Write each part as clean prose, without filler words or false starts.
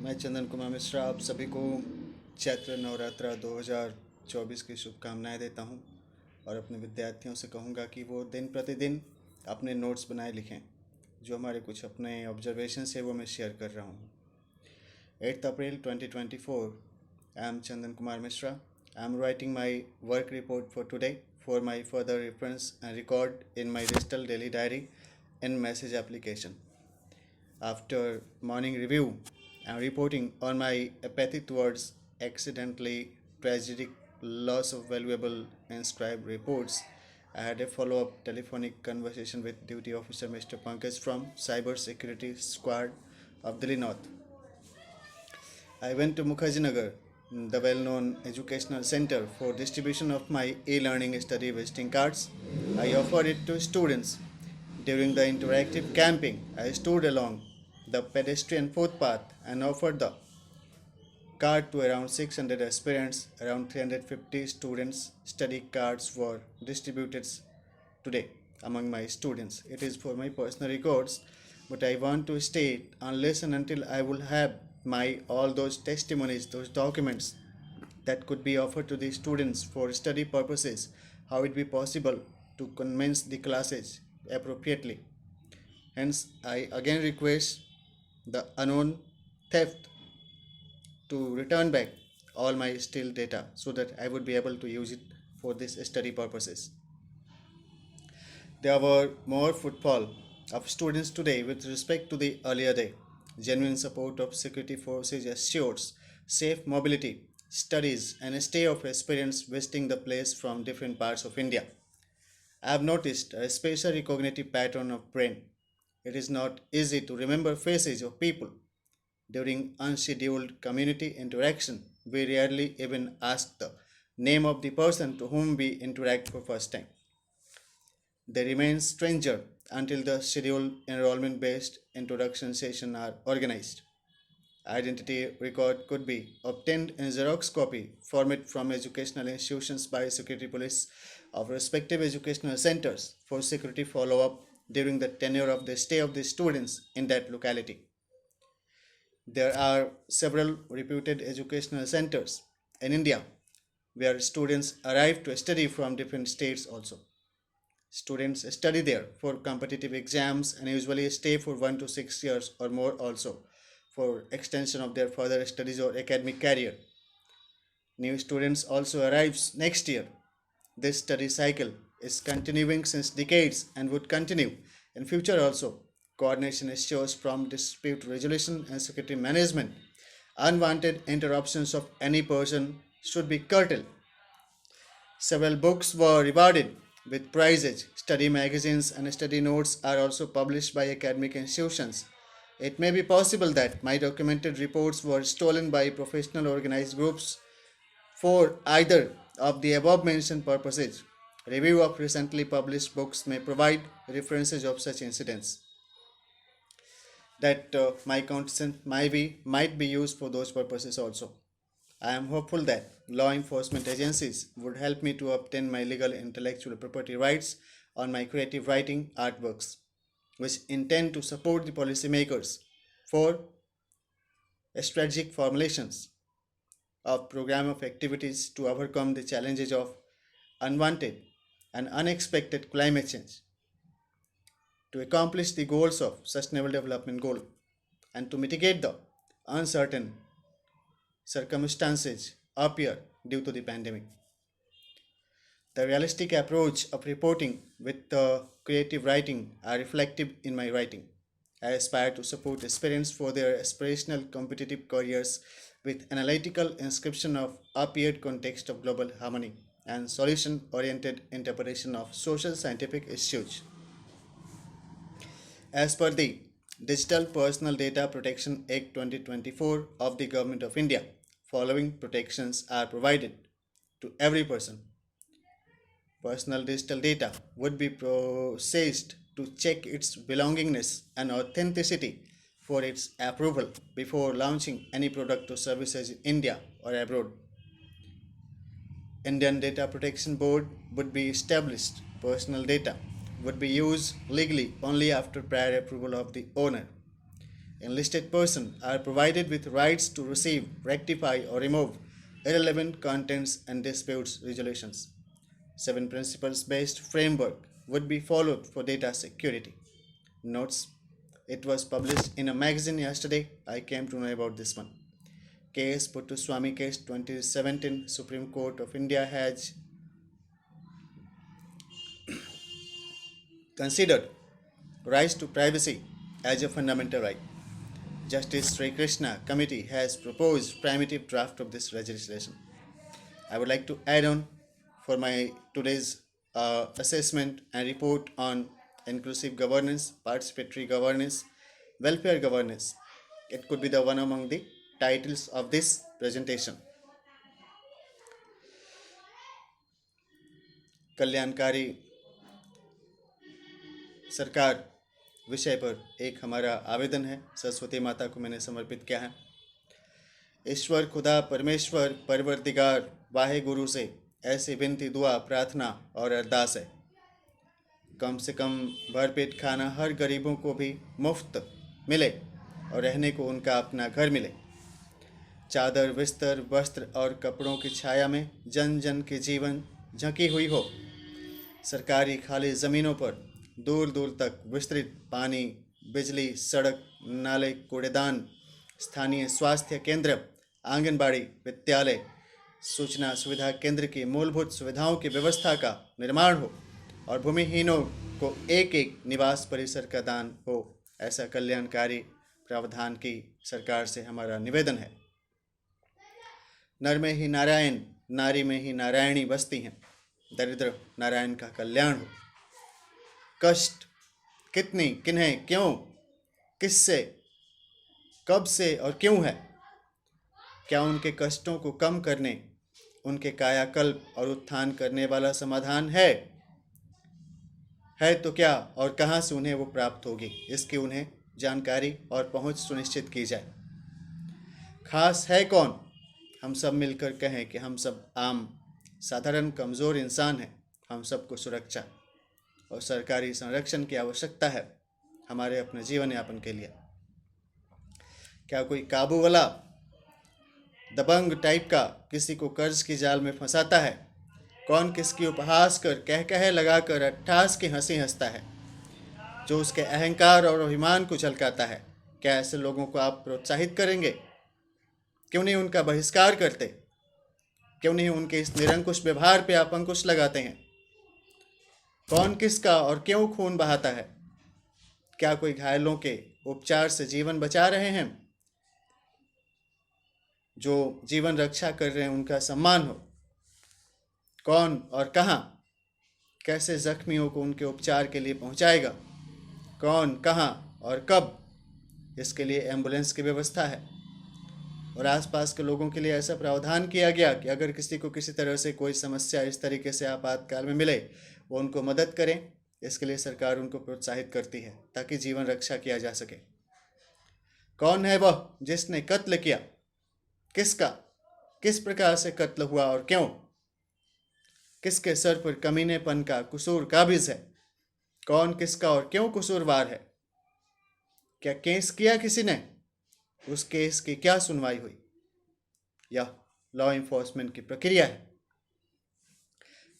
मैं चंदन कुमार मिश्रा आप सभी को चैत्र नवरात्रा 2024 की शुभकामनाएं देता हूं और अपने विद्यार्थियों से कहूंगा कि वो दिन प्रतिदिन अपने नोट्स बनाए लिखें। जो हमारे कुछ अपने ऑब्जर्वेशंस है वो मैं शेयर कर रहा हूं। 8th April 2024, I am Chandan Kumar Mishra. I am writing my work report for today for my further reference and record in my digital daily diary and message application. After morning review, I am reporting on my apathy towards accidentally tragic loss of valuable inscribed reports. I had a follow-up telephonic conversation with Duty Officer Mr. Pankaj from Cybersecurity Squad of Delhi North. I went to Mukhajinagar, the well-known educational center, for distribution of my e-learning study visiting cards. I offered it to students. During the interactive camping, I stood along the pedestrian footpath and offered the card to around 600 aspirants. Around 350 students' study cards were distributed today among my students. It is for my personal records, but I want to state unless and until I will have my all those testimonies, those documents that could be offered to the students for study purposes, how it be possible to commence the classes appropriately. Hence, I again request the unknown theft to return back all my still data so that I would be able to use it for this study purposes. There were more footfall of students today with respect to the earlier day. Genuine support of security forces assures safe mobility, studies, and a stay of aspirants visiting the place from different parts of India. I have noticed a special cognitive pattern of brain. It is not easy to remember faces of people. During unscheduled community interaction, we rarely even ask the name of the person to whom we interact for first time. They remain stranger until the scheduled enrollment based introduction session are organized. Identity record could be obtained in Xerox copy format from educational institutions by security police of respective educational centers for security follow-up during the tenure of the stay of the students in that locality. There are several reputed educational centers in India where students arrive to study from different states also. Students study there for competitive exams and usually stay for 1 to 6 years or more also for extension of their further studies or academic career. New students also arrives next year. This study cycle is continuing since decades and would continue in future also. Coordination ensures from dispute resolution and security management. Unwanted interruptions of any person should be curtailed. Several books were rewarded with prizes. Study magazines and study notes are also published by academic institutions. It may be possible that my documented reports were stolen by professional organized groups for either of the above mentioned purposes. Review of recently published books may provide references of such incidents that my consent might be used for those purposes also. I am hopeful that law enforcement agencies would help me to obtain my legal intellectual property rights on my creative writing artworks, which intend to support the policymakers for strategic formulations of program of activities to overcome the challenges of unwanted and unexpected climate change, to accomplish the goals of sustainable development goal, and to mitigate the uncertain circumstances appear due to the pandemic. The realistic approach of reporting with creative writing are reflective in my writing. I aspire to support aspirants for their aspirational competitive careers with analytical inscription of appeared context of global harmony and solution-oriented interpretation of social scientific issues. As per the Digital Personal Data Protection Act 2024 of the Government of India, following protections are provided to every person. Personal digital data would be processed to check its belongingness and authenticity for its approval before launching any product or services in India or abroad. Indian Data Protection Board would be established. Personal data would be used legally only after prior approval of the owner. enlisted persons are provided with rights to receive, rectify, or remove irrelevant contents and disputes resolutions. 7 principles based framework would be followed for data security. Notes: it was published in a magazine yesterday. I came to know about this one. Case Puttaswamy case 2017, Supreme Court of India has considered rights to privacy as a fundamental right. Justice Sri Krishna Committee has proposed primitive draft of this legislation. I would like to add on for my today's assessment and report on inclusive governance, participatory governance, welfare governance. It could be the one among the titles of this presentation. कल्याणकारी सरकार विषय पर एक हमारा आवेदन है, सरस्वती माता को मैंने समर्पित किया है। ईश्वर खुदा परमेश्वर परवरदिगार वाहे गुरु से ऐसी विनती, दुआ, प्रार्थना और अरदास है, कम से कम भरपेट खाना हर गरीबों को भी मुफ्त मिले और रहने को उनका अपना घर मिले। चादर, बिस्तर, वस्त्र और कपड़ों की छाया में जन जन के जीवन झंकी हुई हो। सरकारी खाली ज़मीनों पर दूर दूर तक विस्तृत पानी, बिजली, सड़क, नाले, कूड़ेदान, स्थानीय स्वास्थ्य केंद्र, आंगनबाड़ी, विद्यालय, सूचना सुविधा केंद्र की मूलभूत सुविधाओं की व्यवस्था का निर्माण हो और भूमिहीनों को एक एक निवास परिसर का दान हो। ऐसा कल्याणकारी प्रावधान की सरकार से हमारा निवेदन है। नर में ही नारायण, नारी में ही नारायणी बसती हैं। दरिद्र नारायण का कल्याण हो। कष्ट कितनी, किन्हें, क्यों, किससे, कब से और क्यों है? क्या उनके कष्टों को कम करने, उनके कायाकल्प और उत्थान करने वाला समाधान है? तो क्या और कहाँ से उन्हें वो प्राप्त होगी, इसकी उन्हें जानकारी और पहुँच सुनिश्चित की जाए। खास है कौन? हम सब मिलकर कहें कि हम सब आम साधारण कमज़ोर इंसान हैं। हम सबको सुरक्षा और सरकारी संरक्षण की आवश्यकता है हमारे अपने जीवन यापन के लिए। क्या कोई काबू वाला दबंग टाइप का किसी को कर्ज की जाल में फंसाता है? कौन किसकी उपहास कर कह कहे लगाकर अट्ठास की हंसी हंसता है, जो उसके अहंकार और अभिमान को झलकाता है? क्या ऐसे लोगों को आप प्रोत्साहित करेंगे? क्यों नहीं उनका बहिष्कार करते? क्यों नहीं उनके इस निरंकुश व्यवहार पे आप अंकुश लगाते हैं? कौन किसका और क्यों खून बहाता है? क्या कोई घायलों के उपचार से जीवन बचा रहे हैं? जो जीवन रक्षा कर रहे हैं उनका सम्मान हो। कौन और कहाँ, कैसे जख्मियों को उनके उपचार के लिए पहुंचाएगा? कौन, कहाँ और कब? इसके लिए एम्बुलेंस की व्यवस्था है और आसपास के लोगों के लिए ऐसा प्रावधान किया गया कि अगर किसी को किसी तरह से कोई समस्या इस तरीके से आपातकाल में मिले, वो उनको मदद करें। इसके लिए सरकार उनको प्रोत्साहित करती है ताकि जीवन रक्षा किया जा सके। कौन है वह जिसने कत्ल किया? किसका, किस प्रकार से कत्ल हुआ और क्यों? किसके सर पर कमीनेपन का कसूर काबिज है? कौन किसका और क्यों कसूरवार है? क्या केस किया किसी ने? उस केस की क्या सुनवाई हुई? यह लॉ इन्फोर्समेंट की प्रक्रिया है।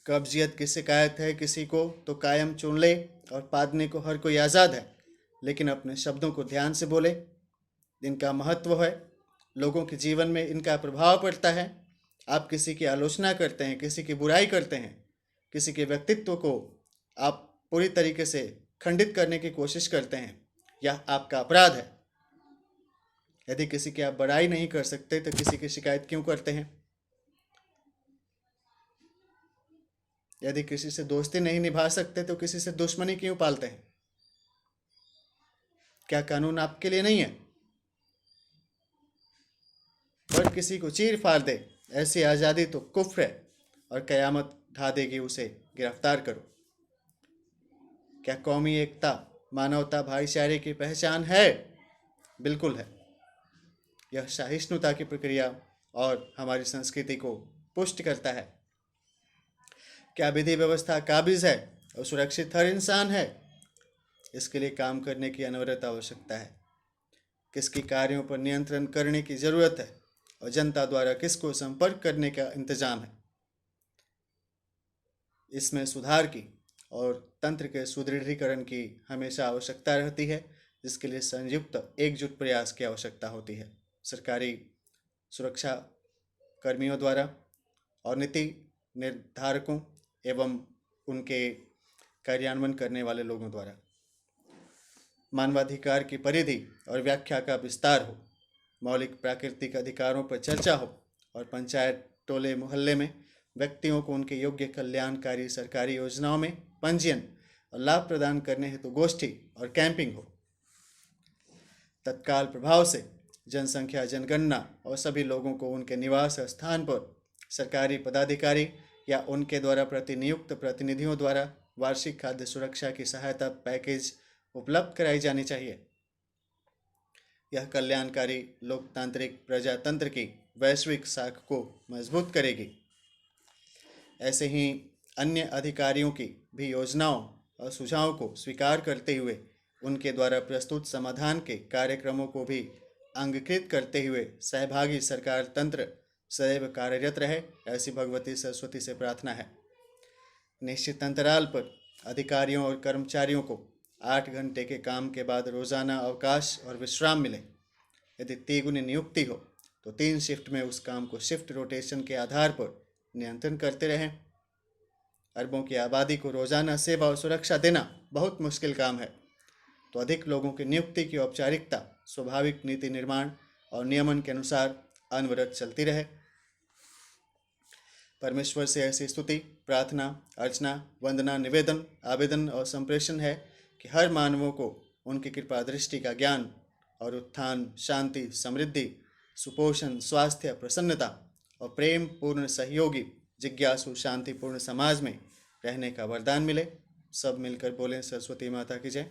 कब्जियत की शिकायत है किसी को तो कायम चुन ले और पादने को हर कोई आज़ाद है, लेकिन अपने शब्दों को ध्यान से बोले। इनका महत्व है, लोगों के जीवन में इनका प्रभाव पड़ता है। आप किसी की आलोचना करते हैं, किसी की बुराई करते हैं, किसी के व्यक्तित्व को आप पूरी तरीके से खंडित करने की कोशिश करते हैं, यह आपका अपराध है। यदि किसी की आप बड़ाई नहीं कर सकते तो किसी की शिकायत क्यों करते हैं? यदि किसी से दोस्ती नहीं निभा सकते तो किसी से दुश्मनी क्यों पालते हैं? क्या कानून आपके लिए नहीं है? पर किसी को चीर फाड़ दे, ऐसी आज़ादी तो कुफ्र है और कयामत ढा देगी उसे गिरफ्तार करो। क्या कौमी एकता, मानवता, भाईचारे की पहचान है? बिल्कुल है। यह सहिष्णुता की प्रक्रिया और हमारी संस्कृति को पुष्ट करता है। क्या विधि व्यवस्था काबिज है और सुरक्षित हर इंसान है? इसके लिए काम करने की अनवरत आवश्यकता है। किसकी कार्यों पर नियंत्रण करने की जरूरत है और जनता द्वारा किसको संपर्क करने का इंतजाम है। इसमें सुधार की और तंत्र के सुदृढ़ीकरण की हमेशा आवश्यकता रहती है, जिसके लिए संयुक्त एकजुट प्रयास की आवश्यकता होती है सरकारी सुरक्षा कर्मियों द्वारा और नीति निर्धारकों एवं उनके कार्यान्वयन करने वाले लोगों द्वारा। मानवाधिकार की परिधि और व्याख्या का विस्तार हो, मौलिक प्राकृतिक अधिकारों पर चर्चा हो और पंचायत टोले मोहल्ले में व्यक्तियों को उनके योग्य कल्याणकारी सरकारी योजनाओं में पंजीयन और लाभ प्रदान करने हेतु गोष्ठी और कैंपिंग हो। तत्काल प्रभाव से जनसंख्या जनगणना और सभी लोगों को उनके निवास स्थान पर सरकारी पदाधिकारी या उनके द्वारा प्रतिनियुक्त प्रतिनिधियों द्वारा वार्षिक खाद्य सुरक्षा की सहायता पैकेज उपलब्ध कराई जानी चाहिए। यह कल्याणकारी लोकतांत्रिक प्रजातंत्र की वैश्विक साख को मजबूत करेगी। ऐसे ही अन्य अधिकारियों की भी योजनाओं और सुझावों को स्वीकार करते हुए उनके द्वारा प्रस्तुत समाधान के कार्यक्रमों को भी अंगीकृत करते हुए सहभागी सरकार तंत्र सदैव कार्यरत रहे, ऐसी भगवती सरस्वती से प्रार्थना है। निश्चित अंतराल पर अधिकारियों और कर्मचारियों को 8 घंटे के काम के बाद रोजाना अवकाश और विश्राम मिले। यदि तिगुनी नियुक्ति हो तो 3 शिफ्ट में उस काम को शिफ्ट रोटेशन के आधार पर नियंत्रण करते रहें। अरबों की आबादी को रोजाना सेवा और सुरक्षा देना बहुत मुश्किल काम है, तो अधिक लोगों की नियुक्ति की औपचारिकता स्वाभाविक नीति निर्माण और नियमन के अनुसार अनवरत चलती रहे। परमेश्वर से ऐसी स्तुति प्रार्थना अर्चना वंदना निवेदन आवेदन और संप्रेषण है कि हर मानवों को उनकी कृपा दृष्टि का ज्ञान और उत्थान शांति समृद्धि सुपोषण स्वास्थ्य प्रसन्नता और प्रेम पूर्ण सहयोगी जिज्ञासु शांतिपूर्ण समाज में रहने का वरदान मिले। सब मिलकर बोलें सरस्वती माता की जय।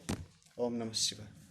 ओम नमः शिवाय।